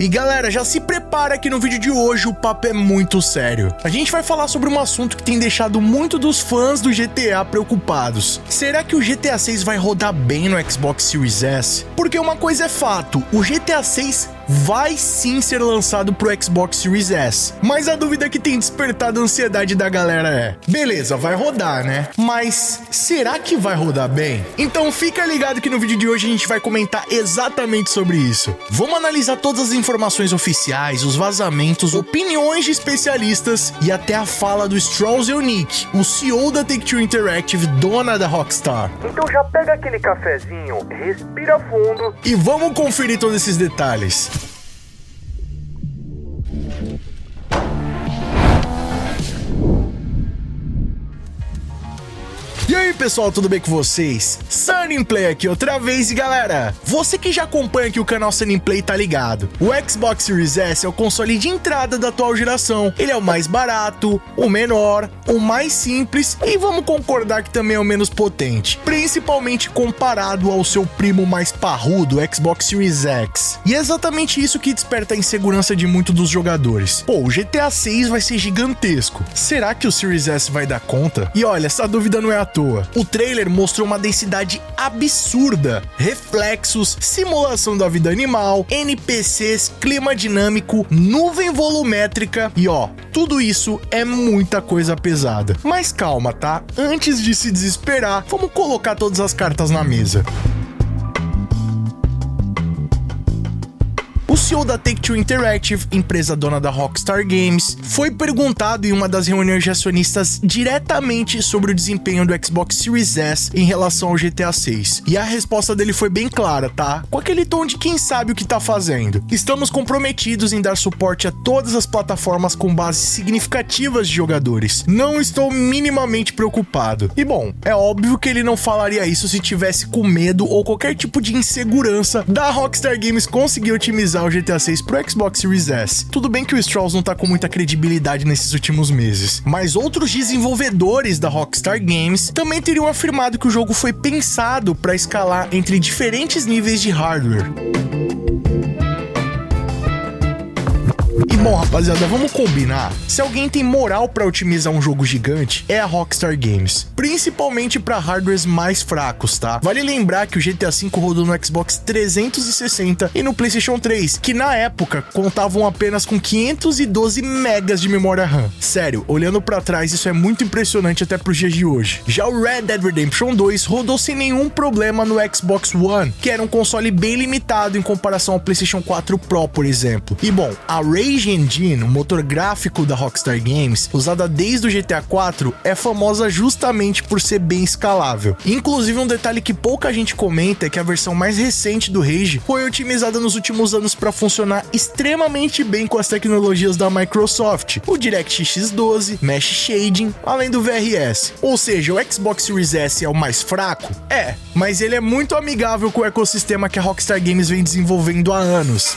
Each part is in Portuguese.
E galera, já se prepara que no vídeo de hoje o papo é muito sério. A gente vai falar sobre um assunto que tem deixado muito dos fãs do GTA preocupados. Será que o GTA 6 vai rodar bem no Xbox Series S? Porque uma coisa é fato, o GTA 6 vai sim ser lançado pro Xbox Series S. Mas a dúvida que tem despertado a ansiedade da galera é: beleza, vai rodar, né? Mas será que vai rodar bem? Então fica ligado que no vídeo de hoje a gente vai comentar exatamente sobre isso. Vamos analisar todas as informações oficiais, os vazamentos, opiniões de especialistas e até a fala do Strauss Zelnick, o CEO da Take-Two Interactive, dona da Rockstar. Então já pega aquele cafezinho, respira fundo e vamos conferir todos esses detalhes. E aí pessoal, tudo bem com vocês? Sunny Play aqui outra vez e galera, você que já acompanha aqui o canal Sunny Play tá ligado. O Xbox Series S é o console de entrada da atual geração. Ele é o mais barato, o menor, o mais simples e vamos concordar que também é o menos potente. Principalmente comparado ao seu primo mais parrudo, o Xbox Series X. E é exatamente isso que desperta a insegurança de muitos dos jogadores. Pô, o GTA 6 vai ser gigantesco. Será que o Series S vai dar conta? E olha, essa dúvida não é à toa. O trailer mostrou uma densidade absurda, reflexos, simulação da vida animal, NPCs, clima dinâmico, nuvem volumétrica e tudo isso é muita coisa pesada. Mas calma, tá? Antes de se desesperar, vamos colocar todas as cartas na mesa. O CEO da Take-Two Interactive, empresa dona da Rockstar Games, foi perguntado em uma das reuniões de acionistas diretamente sobre o desempenho do Xbox Series S em relação ao GTA 6. E a resposta dele foi bem clara, tá? Com aquele tom de quem sabe o que tá fazendo. Estamos comprometidos em dar suporte a todas as plataformas com bases significativas de jogadores. Não estou minimamente preocupado. E bom, é óbvio que ele não falaria isso se tivesse com medo ou qualquer tipo de insegurança da Rockstar Games conseguir otimizar o GTA 6 pro Xbox Series S. Tudo bem que o Strauss não tá com muita credibilidade nesses últimos meses, mas outros desenvolvedores da Rockstar Games também teriam afirmado que o jogo foi pensado para escalar entre diferentes níveis de hardware. E bom, rapaziada, vamos combinar. Se alguém tem moral pra otimizar um jogo gigante, é a Rockstar Games. Principalmente pra hardwares mais fracos, tá? Vale lembrar que o GTA V rodou no Xbox 360 e no PlayStation 3, que na época contavam apenas com 512 megas de memória RAM. Sério, olhando pra trás, isso é muito impressionante até pros dias de hoje. Já o Red Dead Redemption 2 rodou sem nenhum problema no Xbox One, que era um console bem limitado em comparação ao PlayStation 4 Pro, por exemplo. E bom, a Rage Engine, o motor gráfico da Rockstar Games, usada desde o GTA 4, é famosa justamente por ser bem escalável. Inclusive, um detalhe que pouca gente comenta é que a versão mais recente do Rage foi otimizada nos últimos anos para funcionar extremamente bem com as tecnologias da Microsoft, o DirectX 12, Mesh Shading, além do VRS. Ou seja, o Xbox Series S é o mais fraco? É, mas ele é muito amigável com o ecossistema que a Rockstar Games vem desenvolvendo há anos.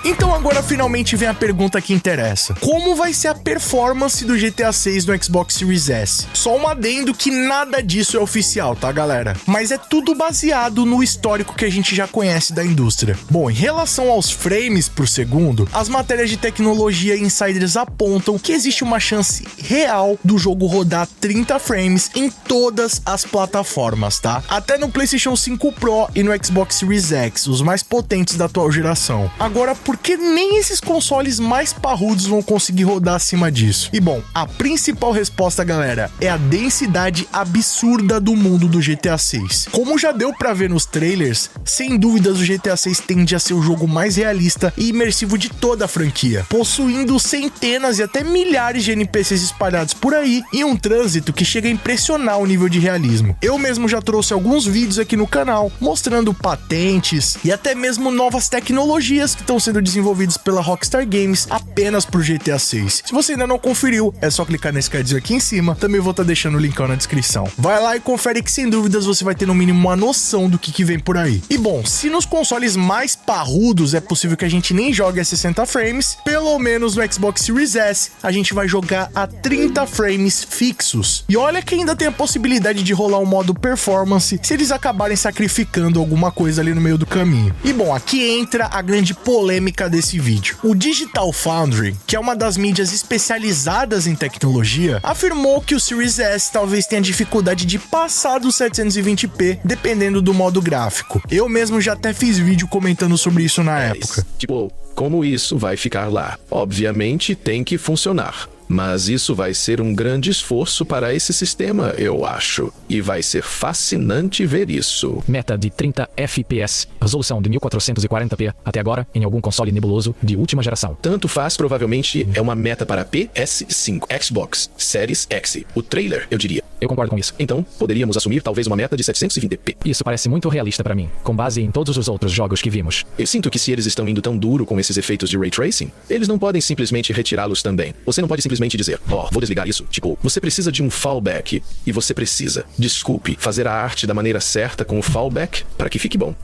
Então agora finalmente vem a pergunta que interessa. Como vai ser a performance do GTA 6 no Xbox Series S? Só um adendo que nada disso é oficial, tá galera? Mas é tudo baseado no histórico que a gente já conhece da indústria. Bom, em relação aos frames por segundo, as matérias de tecnologia e insiders apontam que existe uma chance real do jogo rodar 30 frames em todas as plataformas, tá? Até no PlayStation 5 Pro e no Xbox Series X, os mais potentes da atual geração. Agora, porque nem esses consoles mais parrudos vão conseguir rodar acima disso. E bom, a principal resposta, galera, é a densidade absurda do mundo do GTA 6. Como já deu pra ver nos trailers, sem dúvidas o GTA 6 tende a ser o jogo mais realista e imersivo de toda a franquia, possuindo centenas e até milhares de NPCs espalhados por aí e um trânsito que chega a impressionar o nível de realismo. Eu mesmo já trouxe alguns vídeos aqui no canal mostrando patentes e até mesmo novas tecnologias que estão sendo desenvolvidas desenvolvidos pela Rockstar Games apenas pro GTA 6. Se você ainda não conferiu, é só clicar nesse cardzinho aqui em cima, também vou estar deixando o linkão na descrição. Vai lá e confere que sem dúvidas você vai ter no mínimo uma noção do que vem por aí. E bom, se nos consoles mais parrudos é possível que a gente nem jogue a 60 frames, pelo menos no Xbox Series S a gente vai jogar a 30 frames fixos. E olha que ainda tem a possibilidade de rolar um modo performance se eles acabarem sacrificando alguma coisa ali no meio do caminho. E bom, aqui entra a grande polêmica desse vídeo. O Digital Foundry, que é uma das mídias especializadas em tecnologia, afirmou que o Series S talvez tenha dificuldade de passar dos 720p, dependendo do modo gráfico. Eu mesmo já até fiz vídeo comentando sobre isso na época. Tipo, como isso vai ficar lá? Obviamente tem que funcionar. Mas isso vai ser um grande esforço para esse sistema, eu acho. E vai ser fascinante ver isso. Meta de 30 FPS, resolução de 1440p, até agora, em algum console nebuloso de última geração. Tanto faz, provavelmente é uma meta para PS5, Xbox, Series X. O trailer, eu diria. Eu concordo com isso. Então, poderíamos assumir talvez uma meta de 720p. Isso parece muito realista para mim, com base em todos os outros jogos que vimos. Eu sinto que se eles estão indo tão duro com esses efeitos de Ray Tracing, eles não podem simplesmente retirá-los também. Você não pode simplesmente dizer, vou desligar isso. Tipo, você precisa de um fallback e você precisa, desculpe, fazer a arte da maneira certa com o fallback para que fique bom.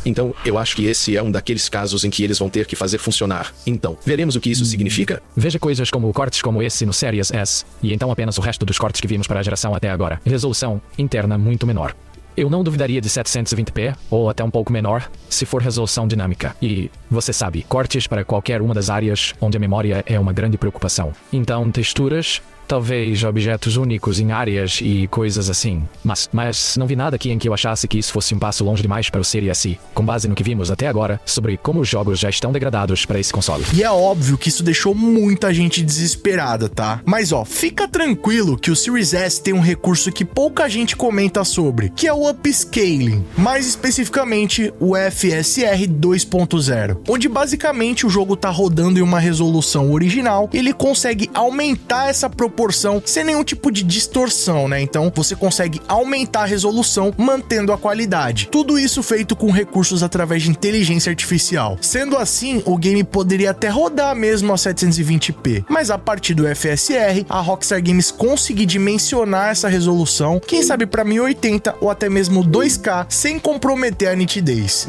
Então, eu acho que esse é um daqueles casos em que eles vão ter que fazer funcionar. Então, veremos o que isso significa? Veja coisas como cortes como esse no Series S, e então apenas o resto dos cortes que vimos para a geração até agora. Resolução interna muito menor. Eu não duvidaria de 720p, ou até um pouco menor, se for resolução dinâmica. E, você sabe, cortes para qualquer uma das áreas onde a memória é uma grande preocupação. Então, texturas, talvez objetos únicos em áreas e coisas assim. Mas não vi nada aqui em que eu achasse que isso fosse um passo longe demais para o Series S, com base no que vimos até agora sobre como os jogos já estão degradados para esse console. E é óbvio que isso deixou muita gente desesperada, tá? Mas fica tranquilo que o Series S tem um recurso que pouca gente comenta sobre, que é o upscaling, mais especificamente o FSR 2.0, onde basicamente o jogo tá rodando em uma resolução original e ele consegue aumentar essa proporção sem nenhum tipo de distorção, né? Então você consegue aumentar a resolução mantendo a qualidade. Tudo isso feito com recursos através de inteligência artificial. Sendo assim, o game poderia até rodar mesmo a 720p, mas a partir do FSR, a Rockstar Games conseguir dimensionar essa resolução, quem sabe para 1080 ou até mesmo 2K, sem comprometer a nitidez.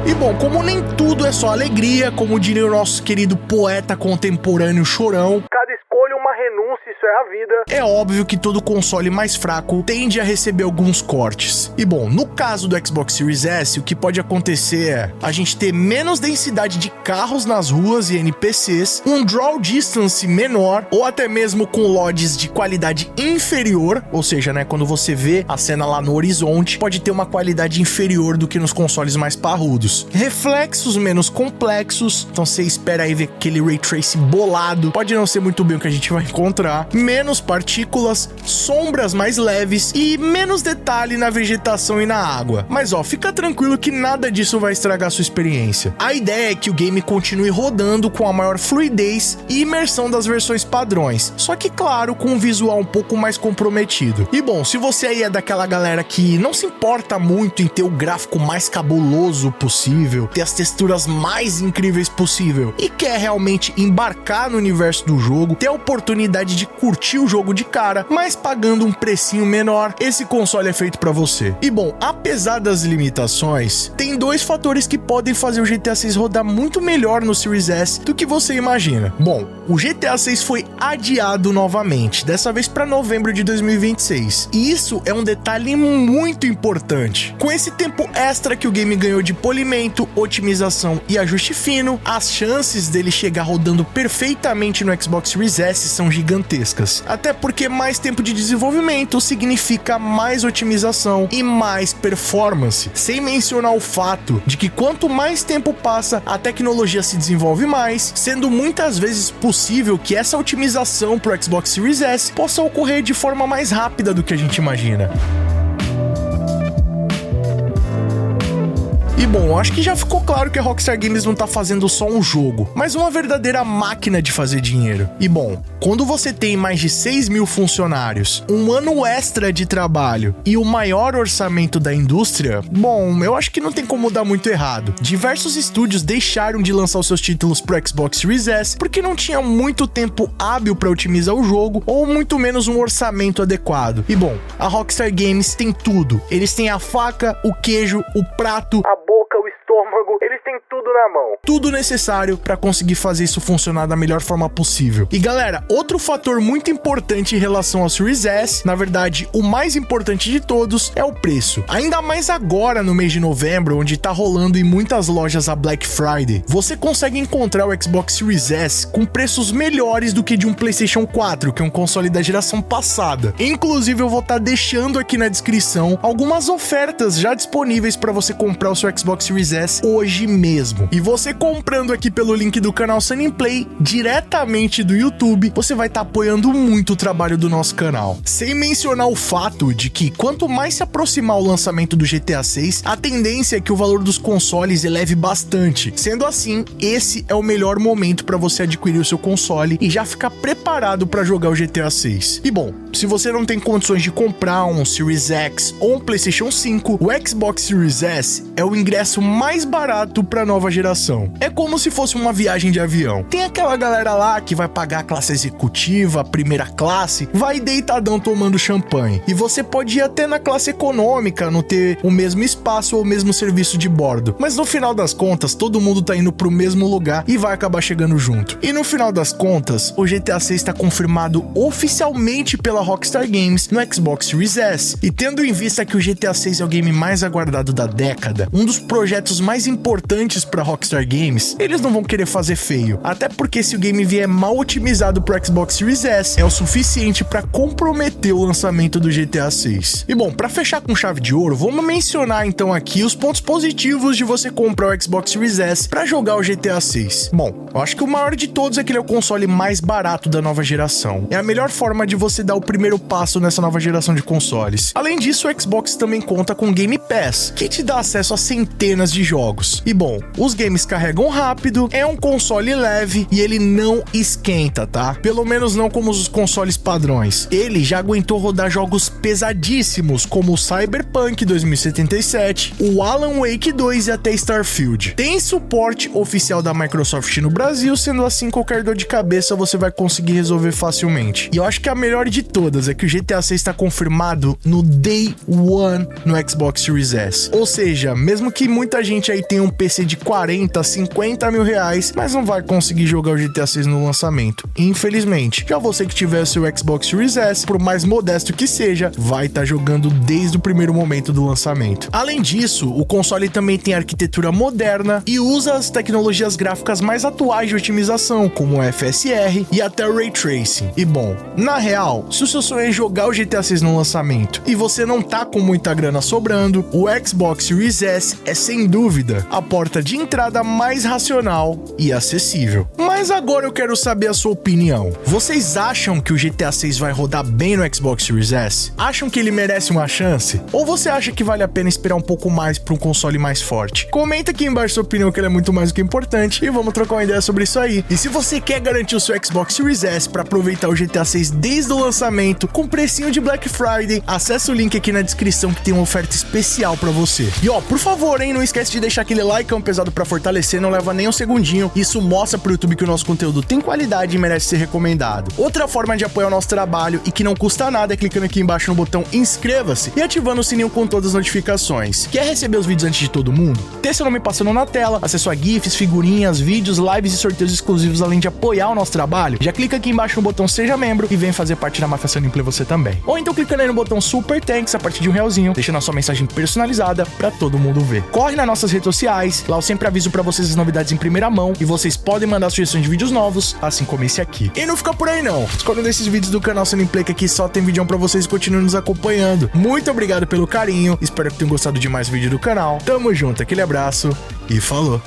E bom, como nem tudo é só alegria, como diria o nosso querido poeta contemporâneo Chorão, cada escolha uma renúncia, isso é a vida. É óbvio que todo console mais fraco tende a receber alguns cortes. E bom, no caso do Xbox Series S, o que pode acontecer é a gente ter menos densidade de carros nas ruas e NPCs, um draw distance menor, ou até mesmo com LODs de qualidade inferior, ou seja, né, quando você vê a cena lá no horizonte, pode ter uma qualidade inferior do que nos consoles mais parrudos. Reflexos menos complexos, então você espera aí ver aquele Ray Tracing bolado, pode não ser muito bem o que a gente vai encontrar, menos partículas, sombras mais leves e menos detalhe na vegetação e na água. Mas fica tranquilo que nada disso vai estragar sua experiência. A ideia é que o game continue rodando com a maior fluidez e imersão das versões padrões, só que claro, com um visual um pouco mais comprometido. E bom, se você aí é daquela galera que não se importa muito em ter o gráfico mais cabuloso possível, ter as texturas mais incríveis possível e quer realmente embarcar no universo do jogo, ter a oportunidade de curtir o jogo de cara, mas pagando um precinho menor, esse console é feito pra você. E bom, apesar das limitações, tem dois fatores que podem fazer o GTA 6 rodar muito melhor no Series S do que você imagina. Bom, o GTA 6 foi adiado novamente, dessa vez para novembro de 2026. E isso é um detalhe muito importante. Com esse tempo extra que o game ganhou de polimento, otimização e ajuste fino, as chances dele chegar rodando perfeitamente no Xbox Series S são gigantescas. Até porque mais tempo de desenvolvimento significa mais otimização e mais performance. Sem mencionar o fato de que quanto mais tempo passa, a tecnologia se desenvolve mais, sendo muitas vezes possível que essa otimização para o Xbox Series S possa ocorrer de forma mais rápida do que a gente imagina. E E bom, eu acho que já ficou claro que a Rockstar Games não tá fazendo só um jogo, mas uma verdadeira máquina de fazer dinheiro. E bom, quando você tem mais de 6 mil funcionários, um ano extra de trabalho e o maior orçamento da indústria, bom, eu acho que não tem como dar muito errado. Diversos estúdios deixaram de lançar os seus títulos pro Xbox Series S porque não tinha muito tempo hábil para otimizar o jogo ou muito menos um orçamento adequado. E bom, a Rockstar Games tem tudo. Eles têm a faca, o queijo, o prato, A boca, o estômago, eles têm tudo na mão. tudo necessário para conseguir fazer isso funcionar da melhor forma possível. E galera, outro fator muito importante em relação ao Series S, na verdade, o mais importante de todos, é o preço. Ainda mais agora no mês de novembro, onde tá rolando em muitas lojas a Black Friday, você consegue encontrar o Xbox Series S com preços melhores do que de um PlayStation 4, que é um console da geração passada. Inclusive, eu vou estar deixando aqui na descrição algumas ofertas já disponíveis para você comprar o seu Xbox Series S hoje mesmo. E você comprando aqui pelo link do canal Sunny Play, diretamente do YouTube, você vai estar apoiando muito o trabalho do nosso canal. Sem mencionar o fato de que quanto mais se aproximar o lançamento do GTA 6, a tendência é que o valor dos consoles eleve bastante. Sendo assim, esse é o melhor momento para você adquirir o seu console e já ficar preparado para jogar o GTA 6. E bom, se você não tem condições de comprar um Series X ou um PlayStation 5, o Xbox Series S é o ingresso mais barato para a nova geração. É como se fosse uma viagem de avião. Tem aquela galera lá que vai pagar a classe executiva, primeira classe, vai deitadão tomando champanhe. E você pode ir até na classe econômica, não ter o mesmo espaço ou o mesmo serviço de bordo. Mas no final das contas, todo mundo tá indo pro mesmo lugar e vai acabar chegando junto. E no final das contas, o GTA 6 está confirmado oficialmente pela Rockstar Games no Xbox Series S. E tendo em vista que o GTA 6 é o game mais aguardado da década, um dos projetos mais importantes para Rockstar Games, eles não vão querer fazer feio. Até porque se o game vier mal otimizado pro Xbox Series S, é o suficiente para comprometer o lançamento do GTA 6. E bom, para fechar com chave de ouro, vamos mencionar então aqui os pontos positivos de você comprar o Xbox Series S para jogar o GTA 6. Bom, eu acho que o maior de todos é que ele é o console mais barato da nova geração. É a melhor forma de você dar o primeiro passo nessa nova geração de consoles. Além disso, o Xbox também conta com Game Pass, que te dá acesso a centenas de jogos. E bom, os games carregam rápido, é um console leve e ele não esquenta, tá? Pelo menos não como os consoles padrões. Ele já aguentou rodar jogos pesadíssimos, como o Cyberpunk 2077, o Alan Wake 2 e até Starfield. Tem suporte oficial da Microsoft no Brasil, sendo assim qualquer dor de cabeça você vai conseguir resolver facilmente. E eu acho que a melhor de todas é que o GTA 6 está confirmado no Day One no Xbox Series S. Ou seja, mesmo que muita gente aí tenha um PC de 40, 50 mil reais, mas não vai conseguir jogar o GTA 6 no lançamento, infelizmente. Já você que tiver seu Xbox Series S, por mais modesto que seja, vai estar jogando desde o primeiro momento do lançamento. Além disso, o console também tem arquitetura moderna e usa as tecnologias gráficas mais atuais de otimização, como o FSR e até o Ray Tracing. E bom, na real, se o seu sonho é jogar o GTA 6 no lançamento e você não tá com muita grana sobrando, o Xbox Series S é sem dúvida a porta de entrada mais racional e acessível. Mas agora eu quero saber a sua opinião. Vocês acham que o GTA 6 vai rodar bem no Xbox Series S? Acham que ele merece uma chance? Ou você acha que vale a pena esperar um pouco mais para um console mais forte? Comenta aqui embaixo sua opinião, que ela é muito mais do que importante, e vamos trocar uma ideia sobre isso aí. E se você quer garantir o seu Xbox Series S para aproveitar o GTA 6 desde o lançamento com precinho de Black Friday, acessa o link aqui na descrição que tem uma oferta especial para você. E ó, por favor, hein, não esquece de deixar aquele like pesado para fortalecer, não leva nem um segundinho. Isso mostra pro YouTube que o nosso conteúdo tem qualidade e merece ser recomendado. Outra forma de apoiar o nosso trabalho e que não custa nada é clicando aqui embaixo no botão inscreva-se e ativando o sininho com todas as notificações. Quer receber os vídeos antes de todo mundo? Ter seu nome passando na tela, acesso a GIFs, figurinhas, vídeos, lives e sorteios exclusivos, além de apoiar o nosso trabalho? Já clica aqui embaixo no botão seja membro e vem fazer parte da máfia Sunny Play você também. Ou então clicando aí no botão Super Thanks a partir de R$1, deixando a sua mensagem personalizada pra todo mundo ver. Corre nas nossas redes sociais, lá eu sempre aviso pra vocês as novidades em primeira mão e vocês podem mandar sugestões de vídeos novos, assim como esse aqui. E não fica por aí não, escolhe um desses vídeos do canal Sunny Play que aqui só tem vídeo pra vocês e continuem nos acompanhando. Muito obrigado pelo carinho, espero que tenham gostado de mais vídeo do canal. Tamo junto, aquele abraço e falou!